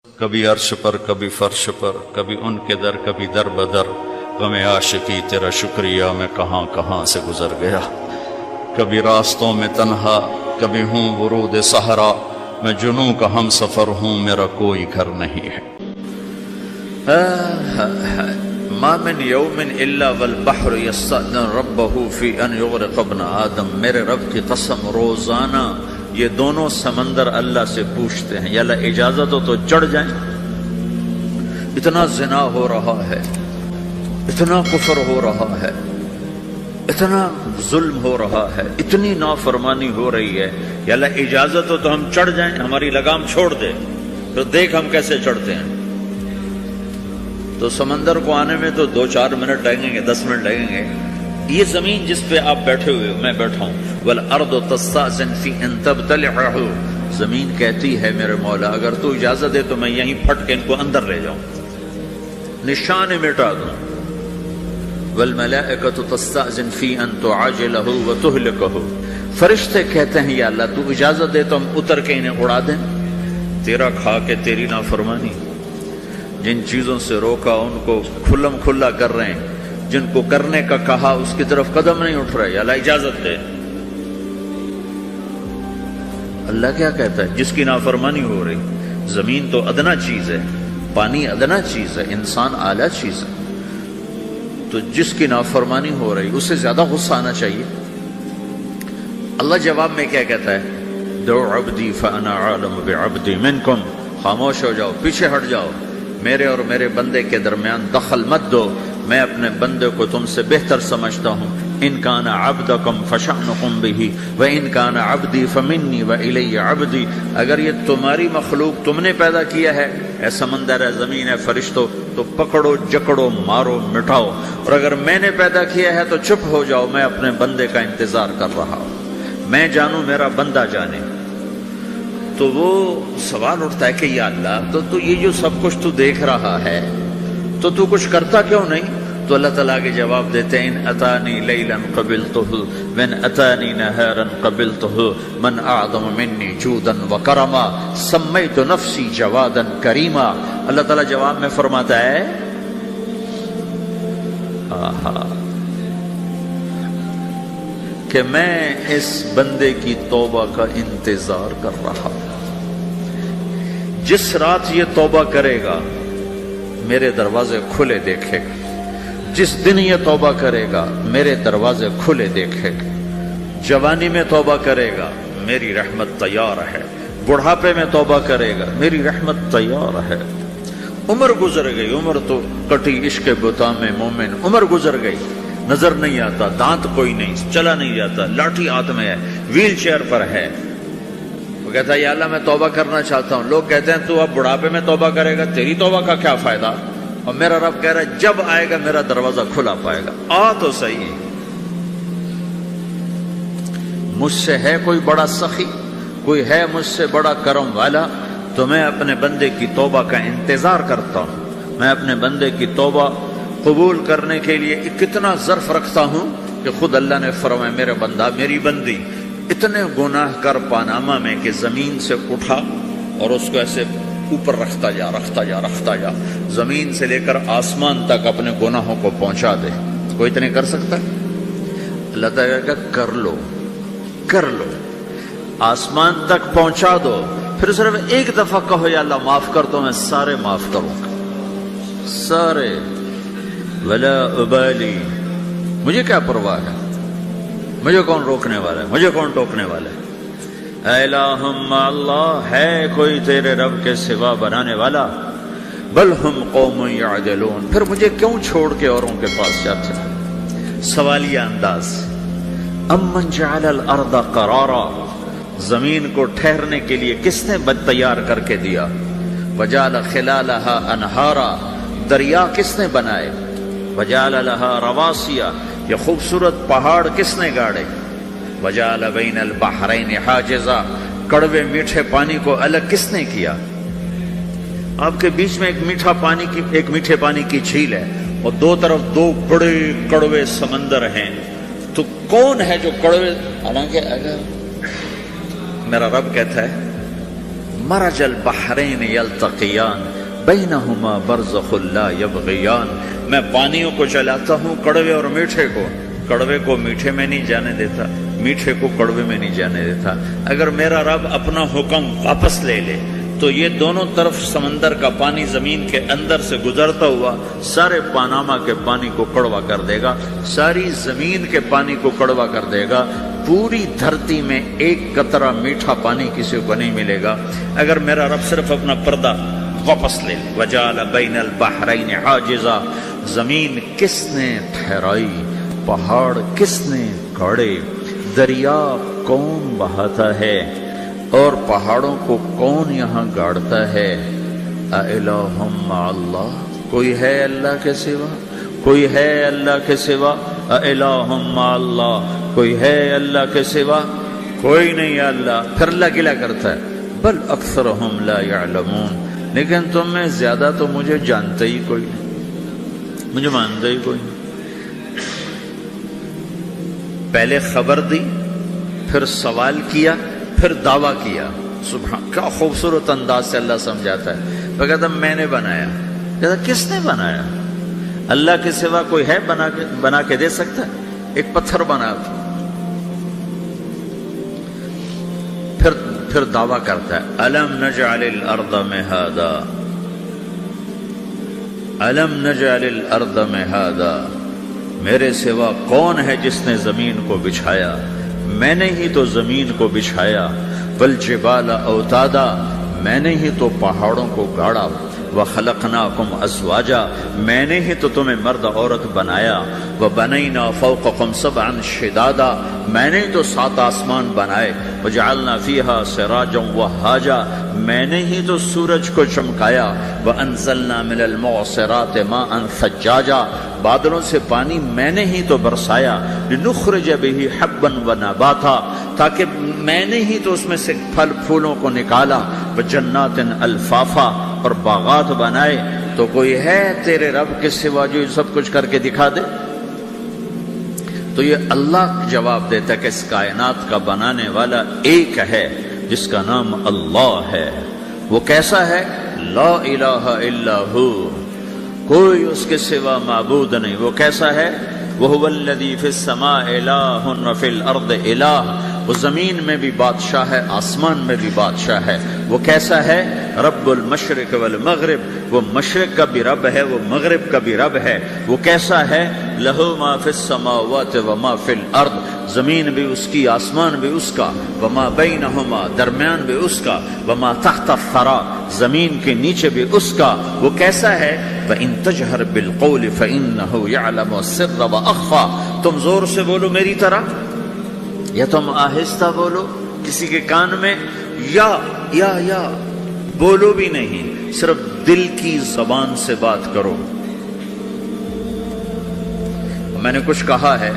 کبھی عرش پر کبھی فرش پر، کبھی ان کے در کبھی در بدر، غم عاشقی تیرا شکریہ میں کہاں کہاں سے گزر گیا۔ کبھی راستوں میں تنہا، کبھی ہوں ورود صحرا، میں جنوں کا ہم سفر ہوں، میرا کوئی گھر نہیں ہے۔ ما من یوم الا والبحر یستأذن ربہ فی ان یغرق ابن آدم، میرے رب کی قسم روزانہ یہ دونوں سمندر اللہ سے پوچھتے ہیں یا اللہ اجازت ہو تو چڑھ جائیں۔ اتنا زنا ہو رہا ہے، اتنا کفر ہو رہا ہے، اتنا ظلم ہو رہا ہے، اتنی نافرمانی ہو رہی ہے، یا اللہ اجازت ہو تو ہم چڑھ جائیں، ہماری لگام چھوڑ دے تو دیکھ ہم کیسے چڑھتے ہیں۔ تو سمندر کو آنے میں تو 2-4 منٹ لگیں گے، 10 منٹ لگیں گے۔ یہ زمین جس پہ آپ بیٹھے ہوئے میں بیٹھا ہوں، والارض تستأذن فی ان تبتلعہ، زمین کہتی ہے میرے مولا اگر تو اجازت دے تو میں یہیں پھٹ کے ان کو اندر لے جاؤں، نشان مٹا دوں۔ والملائکۃ تستأذن فی ان تعاجلہ وتہلکہ، فرشتے کہتے ہیں یا اللہ تو اجازت دے تو ہم اتر کے انہیں اڑا دیں۔ تیرا کھا کے تیری نافرمانی، جن چیزوں سے روکا ان کو کھلم کھلا کر رہے ہیں، جن کو کرنے کا کہا اس کی طرف قدم نہیں اٹھ رہے، یا اللہ اجازت دے۔ اللہ کیا کہتا ہے؟ جس کی نافرمانی ہو رہی، زمین تو ادنا چیز ہے، پانی ادنا چیز ہے، انسان اعلیٰ چیز ہے، تو جس کی نافرمانی ہو رہی اسے زیادہ غصہ آنا چاہیے۔ اللہ جواب میں کیا کہتا ہے؟ دعو عبدی فانا عالم بعبدی منکم، خاموش ہو جاؤ، پیچھے ہٹ جاؤ، میرے اور میرے بندے کے درمیان دخل مت دو، میں اپنے بندے کو تم سے بہتر سمجھتا ہوں۔ ان کان عبدکم فشأنکم بہ وان کان عبدی فمنی والی عبدی، اگر یہ تمہاری مخلوق تم نے پیدا کیا ہے، اے سمندر ہے، زمین ہے، فرشتوں، تو پکڑو جکڑو مارو مٹاؤ، اور اگر میں نے پیدا کیا ہے تو چپ ہو جاؤ، میں اپنے بندے کا انتظار کر رہا ہوں، میں جانوں میرا بندہ جانے۔ تو وہ سوال اٹھتا ہے کہ یا اللہ تو یہ جو سب کچھ تو دیکھ رہا ہے تو تو کچھ کرتا کیوں نہیں؟ تو اللہ تعالیٰ کے جواب دیتے ہیں ان اتانی لیلا قبلتہ وان اتانی نہارا قبلتہ من اعظم منی جودا وکرما سمیت نفسی جوادا کریما۔ اللہ تعالیٰ جواب میں فرماتا ہے کہ میں اس بندے کی توبہ کا انتظار کر رہا ہوں، جس رات یہ توبہ کرے گا میرے دروازے کھلے دیکھے گا، جس دن یہ توبہ کرے گا میرے دروازے کھلے دیکھے گا، جوانی میں توبہ کرے گا میری رحمت تیار ہے، بڑھاپے میں توبہ کرے گا میری رحمت تیار ہے۔ عمر گزر گئی، عمر تو کٹی عشق بتا میں مومن، عمر گزر گئی، نظر نہیں آتا، دانت کوئی نہیں، چلا نہیں جاتا، لاٹھی ہاتھ میں ہے، ویل چیئر پر ہے۔ وہ کہتا ہے یا اللہ میں توبہ کرنا چاہتا ہوں۔ لوگ کہتے ہیں تو اب بڑھاپے میں توبہ کرے گا، تیری توبہ کا کیا فائدہ؟ اور میرا رب کہہ رہا ہے جب آئے گا میرا دروازہ کھلا پائے گا، آ تو صحیح۔ مجھ سے ہے کوئی بڑا سخی، کوئی ہے مجھ سے بڑا کرم والا، تو میں اپنے بندے کی توبہ کا انتظار کرتا ہوں، میں اپنے بندے کی توبہ قبول کرنے کے لیے کتنا ظرف رکھتا ہوں کہ خود اللہ نے فرمایا میرا بندہ میری بندی اتنے گناہ کر پاناما میں کہ زمین سے اٹھا اور اس کو ایسے اوپر رکھتا جا رکھتا جا رکھتا جا، زمین سے لے کر آسمان تک اپنے گناہوں کو پہنچا دے۔ کوئی اتنے کر سکتا ہے؟ اللہ تعالیٰ کا کر لو کر لو، آسمان تک پہنچا دو، پھر صرف ایک دفعہ کہو یا اللہ معاف کر دو، میں سارے معاف کروں گا، سارے، ولا ابالی، مجھے کیا پرواہ ہے، مجھے کون روکنے والا ہے، مجھے کون ٹوکنے والا ہے۔ اے الہم اللہ، ہے کوئی تیرے رب کے سوا بنانے والا؟ بل ہم قوم یعدلون، پھر مجھے کیوں چھوڑ کے اوروں کے پاس جاتے ہیں؟ سوالیہ انداز۔ امن جعل الارض قرارا، زمین کو ٹھہرنے کے لیے کس نے تیار کر کے دیا؟ وجعل خلالہا انہارا، دریا کس نے بنائے؟ وجعل لہا رواسیا، یہ خوبصورت پہاڑ کس نے گاڑے؟ وجعل بین البحرین حاجزا، کڑوے میٹھے پانی کو الگ کس نے کیا؟ آپ کے بیچ میں ایک میٹھے پانی کی جھیل ہے اور دو طرف 2 بڑے کڑوے سمندر ہیں، تو کون ہے جو کڑوے؟ حالانکہ اگر میرا رب کہتا ہے مرج البحرین یلتقیان بینہما برزخ لا یبغیان. میں پانیوں کو چلاتا ہوں، کڑوے اور میٹھے کو. کڑوے کو میٹھے میں نہیں جانے دیتا، میٹھے کو کڑوے میں نہیں جانے دیتا. اگر میرا رب اپنا حکم واپس لے لے تو یہ دونوں طرف سمندر کا پانی زمین کے اندر سے گزرتا ہوا سارے پاناما کے پانی کو کڑوا کر دے گا، ساری زمین کے پانی کو کڑوا کر دے گا. پوری دھرتی میں ایک قطرہ میٹھا پانی کسی کو نہیں ملے گا اگر میرا رب صرف اپنا پردہ واپس لے. وجعل بین البحرین حاجزا. زمین کس نے ٹھہرائی، پہاڑ کس نے گاڑے، دریا کون بہاتا ہے اور پہاڑوں کو کون یہاں گاڑتا ہے. اِلٰہٌ مع اللہ. کوئی ہے اللہ کے سوا؟ کوئی ہے اللہ کے سوا؟ اِلٰہٌ مع اللہ. کوئی ہے اللہ کے سوا؟ کوئی نہیں ہے اللہ. پھر اللہ گلہ کرتا ہے بل اکثرہم لا یعلمون. لیکن تم میں زیادہ تو مجھے جانتے ہی کوئی نہیں، مجھے مانتے ہی کوئی نہیں. پہلے خبر دی، پھر سوال کیا، پھر دعویٰ کیا. سبحان، کیا خوبصورت انداز سے اللہ سمجھاتا ہے. وہ کہتا میں نے بنایا. کہتا کس نے بنایا؟ اللہ کے سوا کوئی ہے بنا کے دے سکتا ہے؟ ایک پتھر بنا. پھر دعویٰ کرتا ہے الم نجعل الارض مہادا، الم نجعل الارض مہادا. میرے سوا کون ہے جس نے زمین کو بچھایا؟ میں نے ہی تو زمین کو بچھایا. والجبال اوتادا. میں نے ہی تو پہاڑوں کو گاڑا. وخلقناکم ازواجا. میں نے ہی تو تمہیں مرد عورت بنایا. وبنینا فوقکم سبعا شدادا. میں نے ہی تو 7 آسمان بنائے. وجعلنا فیہا سراجا وہاجا. میں نے ہی تو سورج کو چمکایا. وانزلنا من المعصرات ماء ثجاجا. بادلوں سے پانی میں نے ہی تو برسایا. لنخرج به حبا ونباتا. تاکہ میں نے ہی تو اس میں سے پھل پھولوں کو نکالا. وجنات الفافا. اور باغات بنائے. تو کوئی ہے تیرے رب کے سوا جو سب کچھ کر کے دکھا دے؟ تو یہ اللہ جواب دیتا ہے کہ اس کائنات کا بنانے والا ایک ہے جس کا نام اللہ ہے. وہ کیسا ہے؟ لا الہ الا ہو. کوئی اس کے سوا معبود نہیں. وہ کیسا ہے؟ وَهُوَ الَّذِي فِي السَّمَاءِ إِلَٰهٌ وَفِي الْأَرْضِ إِلَٰهٌ. وہ زمین میں بھی بادشاہ ہے، آسمان میں بھی بادشاہ ہے. وہ کیسا ہے؟ رب المشرق والمغرب. وہ مشرق کا بھی رب ہے، وہ مغرب کا بھی رب ہے. وہ کیسا ہے؟ لَهُ مَا فِي السَّمَاوَاتِ وَمَا فِي الْأَرْضِ. زمین بھی اس کی، آسمان بھی اس کا. وَمَا بَيْنَهُمَا. درمیان بھی اس کا. وَمَا تَحْتَ الثَّرَىٰ. زمین کے نیچے بھی اس کا. وہ کیسا ہے؟ وَإِن تَجْهَرْ بِالْقَوْلِ فَإِنَّهُ يَعْلَمُ السِّرَّ وَأَخْفَىٰ. تم زور سے بولو میری طرح یا تم آہستہ بولو کسی کے کان میں، یا بولو بھی نہیں، صرف دل کی زبان سے بات کرو. میں نے کچھ کہا ہے،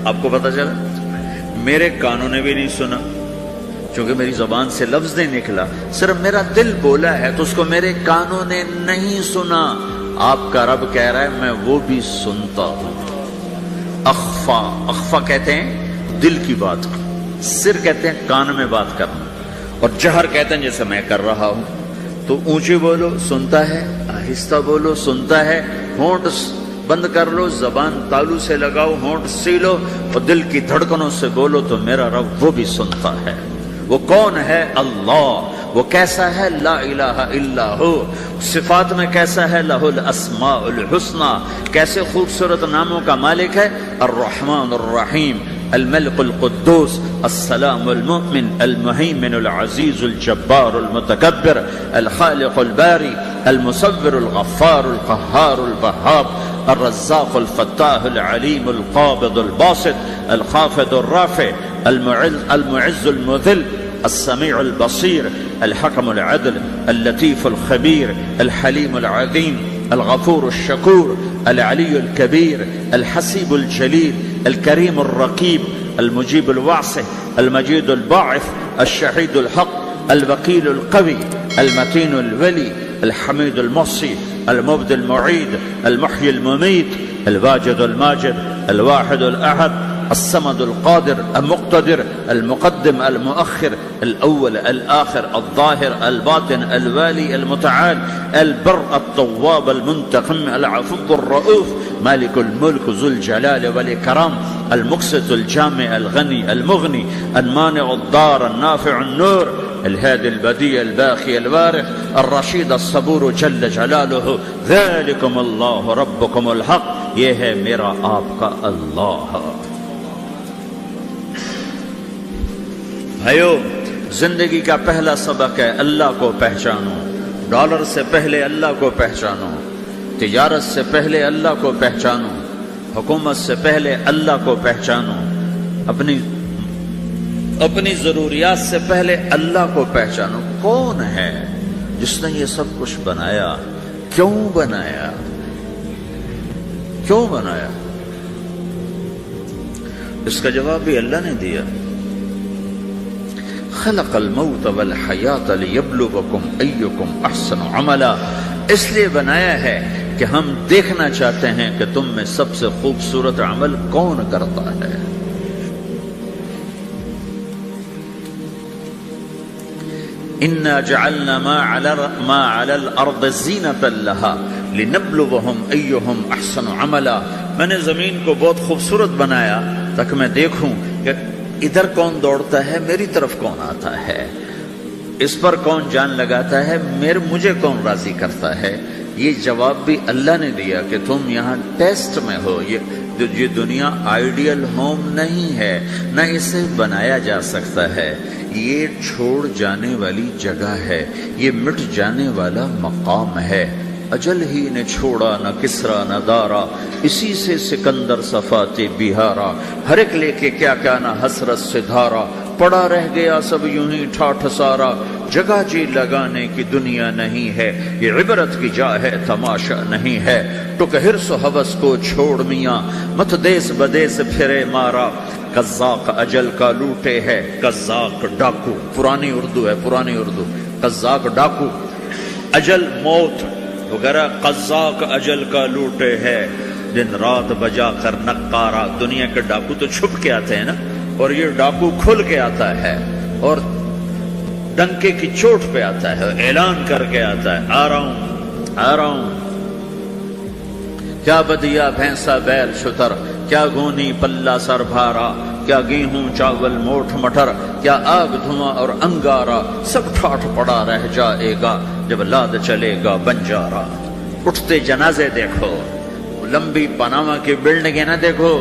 آپ کو پتہ چلا؟ میرے کانوں نے بھی نہیں سنا چونکہ میری زبان سے لفظ نہیں نکلا. صرف میرا دل بولا ہے تو اس کو میرے کانوں نے نہیں سنا. آپ کا رب کہہ رہا ہے میں وہ بھی سنتا ہوں. اخفا. اخفا کہتے ہیں دل کی بات، سر کہتے ہیں کان میں بات کرنا، اور جہر کہتے ہیں جیسے میں کر رہا ہوں. تو اونچی بولو سنتا ہے، آہستہ بولو سنتا ہے. ہونٹ بند کر لو، زبان تالو سے لگاؤ، ہونٹ سیلو اور دل کی دھڑکنوں سے بولو تو میرا رب وہ بھی سنتا ہے. وہ کون ہے؟ اللہ. وہ کیسا ہے؟ لا الہ الا ہو. صفات میں کیسا ہے؟ لہ الاسماء الحسنى. کیسے خوبصورت ناموں کا مالک ہے؟ الرحمن الرحیم، الملك القدوس، السلام المؤمن، المهيمن العزيز الجبار المتكبر، الخالق الباري، المصور الغفار القهار الوهاب، الرزاق الفتاح العليم القابض الباسط، الخافض الرافع، المعز المذل، السميع البصير، الحكم العدل، اللطيف الخبير، الحليم العظيم، الغفور الشكور، العلي الكبير، الحسيب الجليل، الكريم الرقيب، المجيب الواسع، المجيد الباعث، الشهيد الحق، الوكيل القوي، المتين الولي، الحميد المحصي، المبدي المعيد، المحيي المميت، الواجد الماجد، الواحد الأحد، الصمد القادر المقتدر المقدم المؤخر الأول الآخر الظاهر الباطن الوالي المتعال البر التواب المنتقم العفو الرؤوف مالك الملك ذو الجلال والإكرام المقسط الجامع الغني المغني المانع الضار النافع النور الهادي البديع الباقي الوارث الرشيد الصبور جل جلالہ ذلكم اللہ ربكم الحق، یہ ہے میرا آپ کا اللہ۔ بھائیو، زندگی کا پہلا سبق ہے اللہ کو پہچانو۔ ڈالر سے پہلے اللہ کو پہچانو، تجارت سے پہلے اللہ کو پہچانو، حکومت سے پہلے اللہ کو پہچانو، اپنی ضروریات سے پہلے اللہ کو پہچانو۔ کون ہے جس نے یہ سب کچھ بنایا؟ کیوں بنایا؟ کیوں بنایا؟ اس کا جواب بھی اللہ نے دیا۔ خلق الموت والحیات لیبلوکم ایکم احسن عملا، اس لیے بنایا ہے کہ ہم دیکھنا چاہتے ہیں کہ تم میں سب سے خوبصورت عمل کون کرتا ہے۔ انا جعلنا ما علی الارض زینۃ لہا لنبلوہم ایہم احسن عملا، میں نے زمین کو بہت خوبصورت بنایا تاکہ میں دیکھوں کہ ادھر کون دوڑتا ہے، میری طرف کون آتا ہے، اس پر کون جان لگاتا ہے، مجھے کون راضی کرتا ہے۔ یہ جواب بھی اللہ نے دیا کہ تم یہاں ٹیسٹ میں ہو۔ یہ دنیا آئیڈیل ہوم نہیں ہے، نہ اسے بنایا جا سکتا ہے، یہ چھوڑ جانے والی جگہ ہے، یہ مٹ جانے والا مقام ہے۔ اجل ہی نے چھوڑا نہ کسرا نہ دارا، اسی سے سکندر صفات بہارا، ہر ایک لے کے کیا کیا نہ حسرت سے دھارا، پڑا رہ گیا سب یوں ہی ٹھاٹھ سارا، جگہ جی لگانے کی دنیا نہیں ہے، یہ عبرت کی جا ہے تماشا نہیں ہے، ٹک حرص و ہوس کو چھوڑ میاں، مت دیس بدیس پھرے مارا، قزاق اجل کا لوٹے ہے، قزاق ڈاکو، پرانی اردو ہے، پرانی اردو، قزاق ڈاکو، اجل موت وغیرہ، قزاق اجل کا لوٹے ہے، دن رات بجا کر نقارا۔ دنیا کے ڈاکو تو چھپ کے آتے ہیں نا، اور یہ ڈاکو کھل کے آتا ہے اور ڈنکے کی چوٹ پہ آتا ہے، اعلان کر کے آتا ہے، آ رہا ہوں آ رہا ہوں۔ کیا بدیا بھینسا بیل شتر، کیا گونی پلہ سر بھارا، کیا گیہوں چاول موٹھ مٹر، کیا آگ دھواں اور انگارا، سب ٹھاٹھ پڑا رہ جائے گا جب لاد چلے گا بنجارا۔ اٹھتے جنازے دیکھو، لمبی پاناما کی بلڈنگیں نہ دیکھو،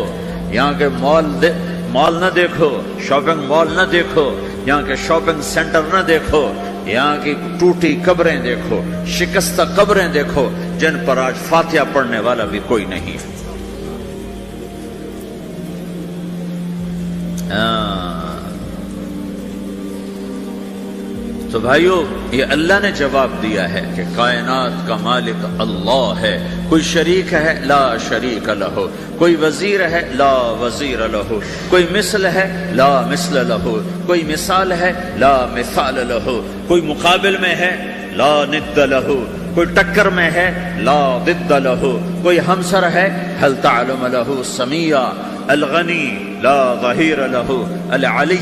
یہاں کے مال نہ دیکھو، شاپنگ مال نہ دیکھو، یہاں کے شاپنگ سینٹر نہ دیکھو، یہاں کی ٹوٹی قبریں دیکھو، شکستہ قبریں دیکھو، جن پر آج فاتحہ پڑھنے والا بھی کوئی نہیں۔ تو بھائیو، یہ اللہ نے جواب دیا ہے کہ کائنات کا مالک اللہ ہے، کوئی شریک ہے لا شریک لہ، کوئی وزیر ہے لا وزیر لہ، کوئی مثل ہے لا مثل لہ، کوئی مثال ہے لا مثال لہ، کوئی مقابل میں ہے لا ند لہ، کوئی ٹکر میں ہے لا ضد لہ، کوئی ہمسر ہے هل تعلم لہ سمیہ، الغنی لا ظہیر لہ، العلی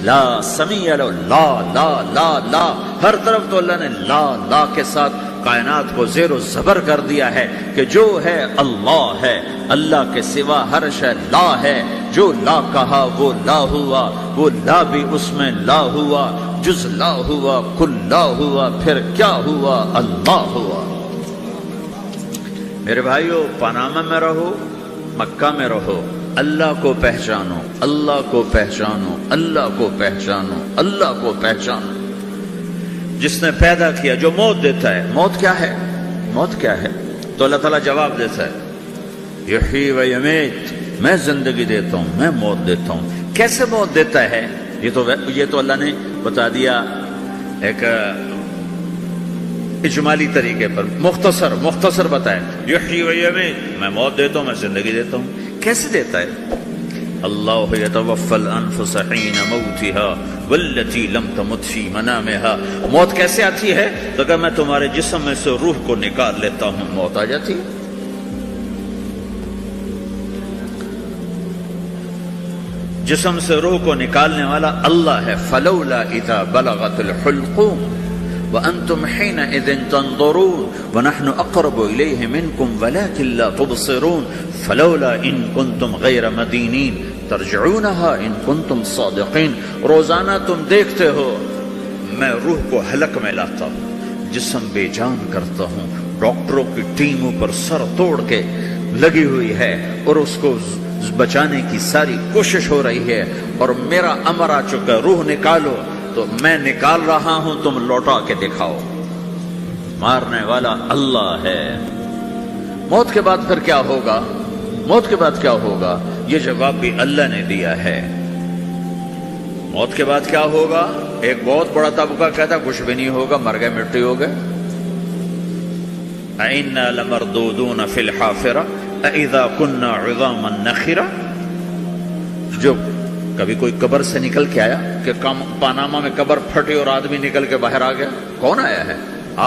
لا سمیع لہ، لا لا لا لا، ہر طرف تو اللہ نے لا لا کے ساتھ کائنات کو زیر و زبر کر دیا ہے کہ جو ہے اللہ ہے، اللہ کے سوا ہر شے لا ہے، جو لا کہا وہ لا ہوا، وہ لا بھی اس میں لا ہوا، جز لا ہوا کل لا ہوا، پھر کیا ہوا؟ اللہ ہوا۔ میرے بھائیو، پاناما میں رہو، مکہ میں رہو، اللہ کو پہچانو، اللہ کو پہچانو، اللہ کو پہچانو، اللہ کو پہچانو۔ جس نے پیدا کیا، جو موت دیتا ہے، موت کیا ہے؟ موت کیا ہے؟ تو اللہ تعالیٰ جواب دیتا ہے، یحیی و یمیت، میں زندگی دیتا ہوں، میں موت دیتا ہوں۔ کیسے موت دیتا ہے؟ یہ تو اللہ نے بتا دیا ایک اجمالی طریقے پر، مختصر بتائے، یحیی و یمیت، میں موت دیتا ہوں، میں زندگی دیتا ہوں۔ کیسے دیتا ہے؟ اللہ یتوفی الانفس حین موتها والتی لم تمت فی منامها۔ موت کیسے آتی ہے؟ تو کہ میں تمہارے جسم میں سے روح کو نکال لیتا ہوں، موت آ جاتی ہے۔ جسم سے روح کو نکالنے والا اللہ ہے. فلولا اذا بلغت الحلقوم وانتم حينئذ تنظرون ونحن اقرب اليه منكم ولكن لا تبصرون فلولا ان كنتم غير مدينين ترجعونها ان كنتم صادقين. روزانہ تم دیکھتے ہو میں روح کو حلق میں لاتا ہوں، جسم بے جان کرتا ہوں، ڈاکٹروں کی ٹیم اوپر سر توڑ کے لگی ہوئی ہے اور اس کو بچانے کی ساری کوشش ہو رہی ہے، اور میرا امر آ چکا، روح نکالو، تو میں نکال رہا ہوں، تم لوٹا کے دکھاؤ. مارنے والا اللہ ہے. موت کے بعد پھر کیا ہوگا؟ موت کے بعد کیا ہوگا؟ یہ جواب بھی اللہ نے دیا ہے. موت کے بعد کیا ہوگا؟ ایک بہت بڑا طبقہ کہتا کچھ بھی نہیں ہوگا، مر گئے، مٹی ہو گئے. اِنَّا لَمَرْدُودُونَ فِي الْحَافِرَةِ اَإِذَا كُنَّا عِظَامًا نَخِرَةً. جو کبھی کوئی قبر سے نکل کے آیا کہ پاناما میں قبر پھٹی اور آدمی نکل کے باہر آ گیا؟ کون آیا ہے؟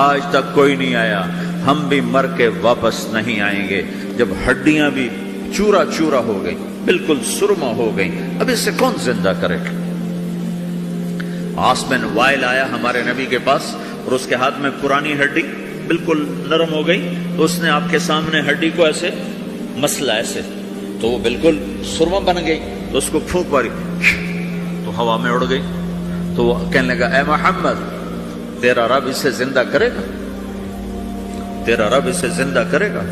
آج تک کوئی نہیں آیا. ہم بھی مر کے واپس نہیں آئیں گے. جب ہڈیاں بھی چورا چورا ہو گئی، بالکل سرما ہو گئی، اب اس سے کون زندہ کرے گا؟ عاص بن وائل آیا ہمارے نبی کے پاس اور اس کے ہاتھ میں پرانی ہڈی بالکل نرم ہو گئی، تو اس نے آپ کے سامنے ہڈی کو ایسے مسلا ایسے، تو وہ بالکل سرما بن گئی. تو اس کو پھونک ماری تو ہوا میں اڑ گئی. تو وہ کہنے لگا اے محمد، تیرا رب اسے زندہ کرے گا؟ تیرا رب اسے زندہ کرے گا؟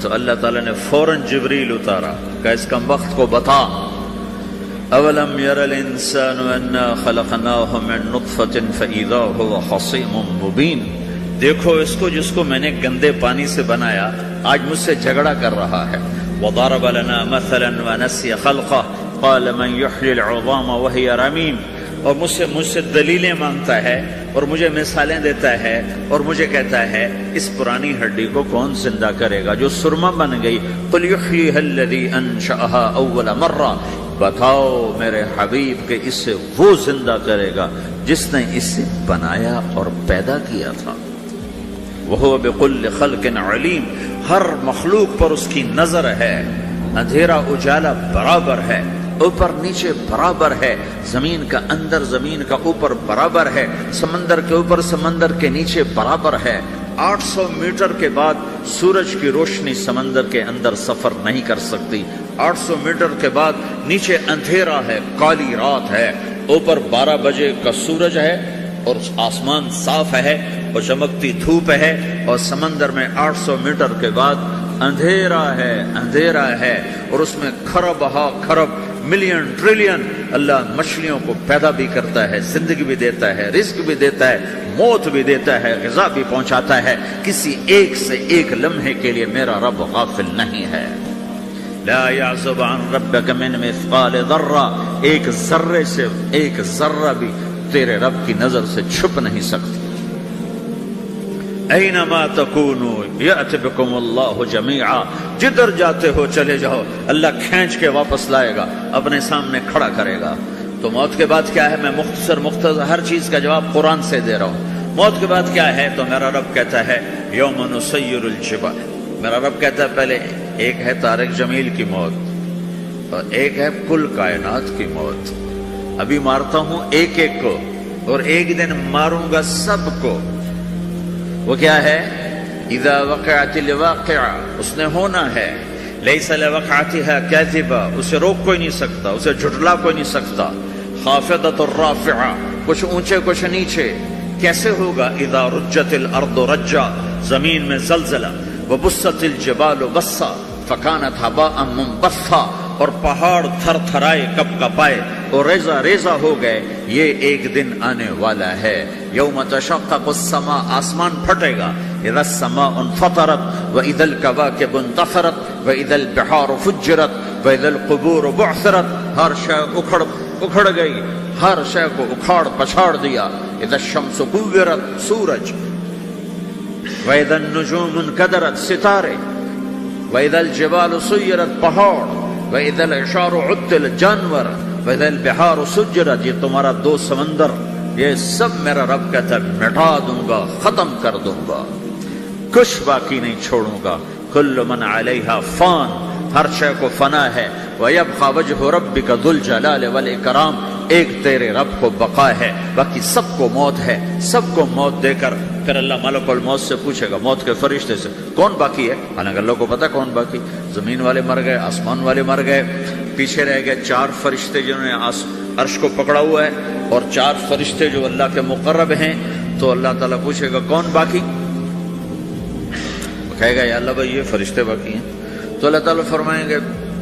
تو اللہ تعالیٰ نے فوراً جبریل اتارا کہ اس کم وقت کو بتا، اولم یر الانسان انا خلقناہ من نطفۃ فاذا هو خصیم مبین. دیکھو اس کو جس کو میں نے گندے پانی سے بنایا، آج مجھ سے جھگڑا کر رہا ہے. وضرب لنا مثلا ونسی خلقہ قال من یحیی العظام وہی رمیم. اور مجھ سے دلیلیں مانگتا ہے اور مجھے مثالیں دیتا ہے اور مجھے کہتا ہے اس پرانی ہڈی کو کون زندہ کرے گا جو سرما بن گئی. قل یحییھا الذی انشأھا اول مرہ. بتاؤ میرے حبیب کہ اس سے وہ زندہ کرے گا جس نے اسے بنایا اور پیدا کیا تھا. وہو بکل خلق علیم. ہر مخلوق پر اس کی نظر ہے. اندھیرا اجالا برابر ہے، اوپر نیچے برابر ہے، زمین کا اندر زمین کا اوپر برابر ہے، سمندر کے اوپر سمندر کے نیچے برابر ہے. 800 میٹر کے بعد سورج کی روشنی سمندر کے اندر سفر نہیں کر سکتی. 800 میٹر کے بعد نیچے اندھیرا ہے، کالی رات ہے، اوپر 12 بجے کا سورج ہے اور آسمان صاف ہے اور چمکتی دھوپ ہے، اور سمندر میں 800 میٹر کے بعد اندھیرا ہے اور اس میں کھرب ہا کھرب ملین ٹریلین اللہ مچھلیوں کو پیدا بھی کرتا ہے، زندگی بھی دیتا ہے، رزق بھی دیتا ہے، موت بھی دیتا ہے، غذا بھی پہنچاتا ہے. کسی ایک سے ایک لمحے کے لیے میرا رب غافل نہیں ہے. لا يعزب عن ربك من مثقال ذرہ. ایک ذرے سے ایک ذرہ بھی تیرے رب کی نظر سے چھپ نہیں سکتی. اینما تکونوا یأت بکم اللہ جمیعا. جدھر جاتے ہو چلے جاؤ، اللہ کھینچ کے واپس لائے گا، اپنے سامنے کھڑا کرے گا. تو موت کے بعد کیا ہے؟ میں مختصر ہر چیز کا جواب قرآن سے دے رہا ہوں. موت کے بعد کیا ہے؟ تو میرا رب کہتا ہے یوم نسیر الجبال. میرا رب کہتا ہے پہلے ایک ہے طارق جمیل کی موت اور ایک ہے کل کائنات کی موت. ابھی مارتا ہوں ایک ایک کو اور ایک دن ماروں گا سب کو. وہ کیا ہے؟ اذا وقعت الواقعہ. اس نے ہونا ہے. لیس لوقعتها کاذبہ. اسے روک کوئی نہیں سکتا، اسے جھٹلا کوئی نہیں سکتا. خافضۃ الرافعہ. کچھ اونچے کچھ نیچے. کیسے ہوگا؟ اذا رجت الارض رجا. زمین میں زلزلہ. وبست الجبال بسا فکانت ہباء منبثا. اور پہاڑ تھر تھرائے کپ کپائے اور ریزہ ریزہ ہو گئے. یہ ایک دن آنے والا ہے. یوم تشقق السماء. آسمان پھٹے گا. اذا السماء انفطرت واذا الكواكب انتثرت واذا البحار فجرت واذا القبور بعثرت. ہر شے اکھڑ گئی، ہر شے کو اکھاڑ پچھاڑ دیا. اذا الشمس كورت. سورج. واذا النجوم انكدرت. ستارے. واذا الجبال سيرت. پہاڑ. وَإِذَا الْعِشَارُ عُطِّلَتْ. جانور. وَإِذَا الْبِحَارُ سُجِّرَتْ. یہ تمہارا دو سمندر، یہ سب میرا رب کہتا ہے مٹا دوں گا، ختم کر دوں گا، کچھ باقی نہیں چھوڑوں گا. كُلُّ مَنْ عَلَيْهَا فان. ہر شے کو فنا ہے، وَيَبْقَى وَجْهُ رَبِّكَ ذُو الْجَلَالِ وَالْإِكْرَامِ، ایک تیرے رب کو بقا ہے، باقی سب کو موت ہے، سب کو موت دے کر پھر اللہ ملک الموت سے پوچھے گا، موت کے فرشتے سے، کون باقی ہے؟ حالانکہ اللہ کو پتہ کون باقی، زمین والے مر گئے، آسمان والے مر گئے، پیچھے رہ گئے 4 فرشتے جنہوں نے عرش کو پکڑا ہوا ہے، اور 4 فرشتے جو اللہ کے مقرب ہیں۔ تو اللہ تعالیٰ پوچھے گا کون باقی؟ کہے گا یا اللہ بھائی یہ فرشتے باقی ہیں۔ تو اللہ تعالیٰ فرمائیں گے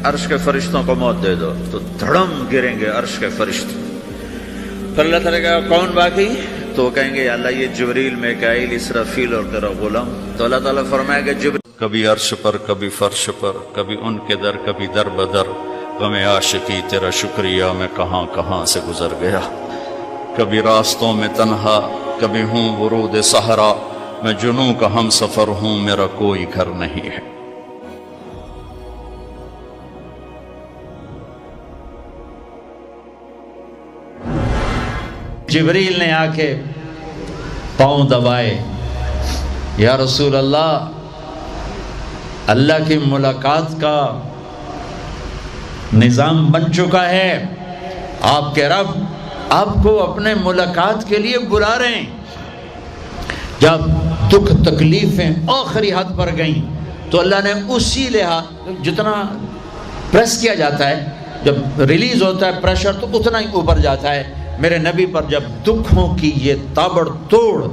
عرش کے فرشتوں کو موت دے دو، تو دھڑم گریں گے عرش کے فرشتے۔ پھر اللہ تعالیٰ کہا کون باقی؟ تو وہ کہیں گے یا اللہ یہ جبریل، میکائیل، اسرافیل اور تیرا غلام۔ تو اللہ تعالیٰ فرمائے گا جبریل کبھی عرش پر، کبھی فرش پر، کبھی ان کے در، کبھی در بدر، غم عاشقی تیرا شکریہ میں کہاں کہاں سے گزر گیا، کبھی راستوں میں تنہا، کبھی ہوں ورود صحرا، میں جنوں کا ہم سفر ہوں، میرا کوئی گھر نہیں ہے۔ جبریل نے آ کے پاؤں دبائے، یا رسول اللہ، اللہ کی ملاقات کا نظام بن چکا ہے، آپ کے رب آپ کو اپنے ملاقات کے لیے بلا رہے ہیں۔ جب دکھ تکلیفیں آخری حد پر گئیں تو اللہ نے اسی لحاظ، جتنا پریس کیا جاتا ہے، جب ریلیز ہوتا ہے پریشر تو اتنا ہی اوپر جاتا ہے، میرے نبی پر جب دکھوں کی یہ تابڑ توڑ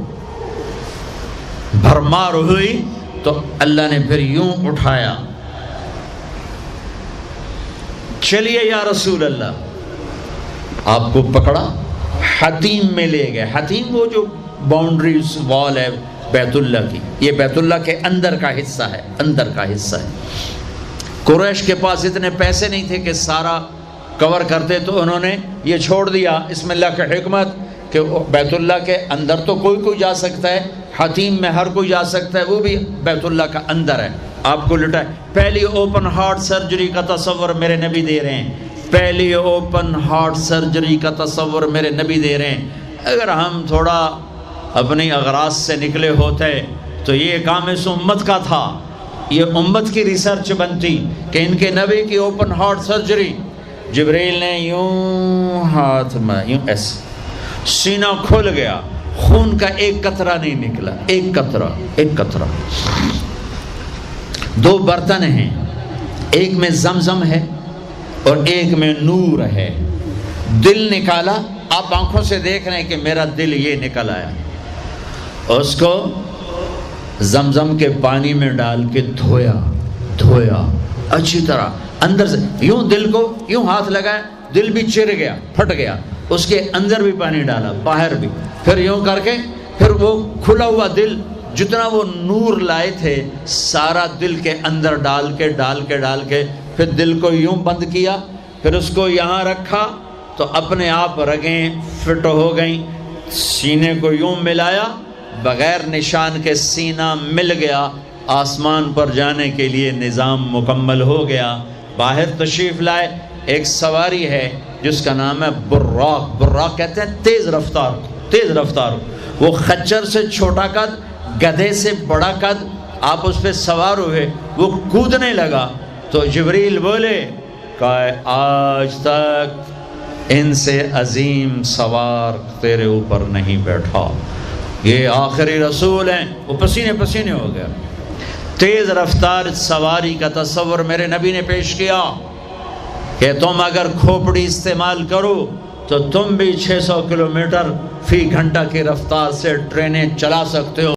بھرمار ہوئی تو اللہ نے پھر یوں اٹھایا، چلیے یا رسول اللہ، آپ کو پکڑا، حتیم میں لے گئے۔ حتیم وہ جو باؤنڈری وال ہے بیت اللہ کی، یہ بیت اللہ کے اندر کا حصہ ہے، اندر کا حصہ ہے۔ قریش کے پاس اتنے پیسے نہیں تھے کہ سارا کور کرتے، تو انہوں نے یہ چھوڑ دیا، اس میں اللہ کی حکمت کہ بیت اللہ کے اندر تو کوئی جا سکتا ہے، حتیم میں ہر کوئی جا سکتا ہے، وہ بھی بیت اللہ کا اندر ہے۔ آپ کو لٹائے، پہلی اوپن ہارٹ سرجری کا تصور میرے نبی دے رہے ہیں، پہلی اوپن ہارٹ سرجری کا تصور میرے نبی دے رہے ہیں۔ اگر ہم تھوڑا اپنی اغراض سے نکلے ہوتے تو یہ کام اس امت کا تھا، یہ امت کی ریسرچ بنتی کہ ان کے نبی کی اوپن ہارٹ سرجری۔ جبریل نے یوں ہاتھ میں یوں ایسے، سینہ کھل گیا، خون کا ایک قطرہ نہیں نکلا، ایک قطرہ۔ 2 برتن ہیں، ایک میں زمزم ہے اور ایک میں نور ہے۔ دل نکالا، آپ آنکھوں سے دیکھ رہے ہیں کہ میرا دل یہ نکل آیا، اس کو زمزم کے پانی میں ڈال کے دھویا اچھی طرح اندر سے، یوں دل کو یوں ہاتھ لگایا، دل بھی چر گیا، پھٹ گیا، اس کے اندر بھی پانی ڈالا، باہر بھی، پھر یوں کر کے، پھر وہ کھلا ہوا دل جتنا وہ نور لائے تھے سارا دل کے اندر ڈال کے پھر دل کو یوں بند کیا، پھر اس کو یہاں رکھا تو اپنے آپ رگیں فٹ ہو گئیں، سینے کو یوں ملایا، بغیر نشان کے سینہ مل گیا، آسمان پر جانے کے لیے نظام مکمل ہو گیا۔ باہر تشریف لائے، ایک سواری ہے جس کا نام ہے براق کہتے ہیں تیز رفتار، وہ خچر سے چھوٹا قد، گدھے سے بڑا قد، آپ اس پہ سوار ہوئے، وہ کودنے لگا تو جبریل بولے کہ آج تک ان سے عظیم سوار تیرے اوپر نہیں بیٹھا، یہ آخری رسول ہیں۔ وہ پسینے ہو گیا۔ تیز رفتار سواری کا تصور میرے نبی نے پیش کیا کہ تم اگر کھوپڑی استعمال کرو تو تم بھی 600 کلومیٹر فی گھنٹہ کی رفتار سے ٹرینیں چلا سکتے ہو۔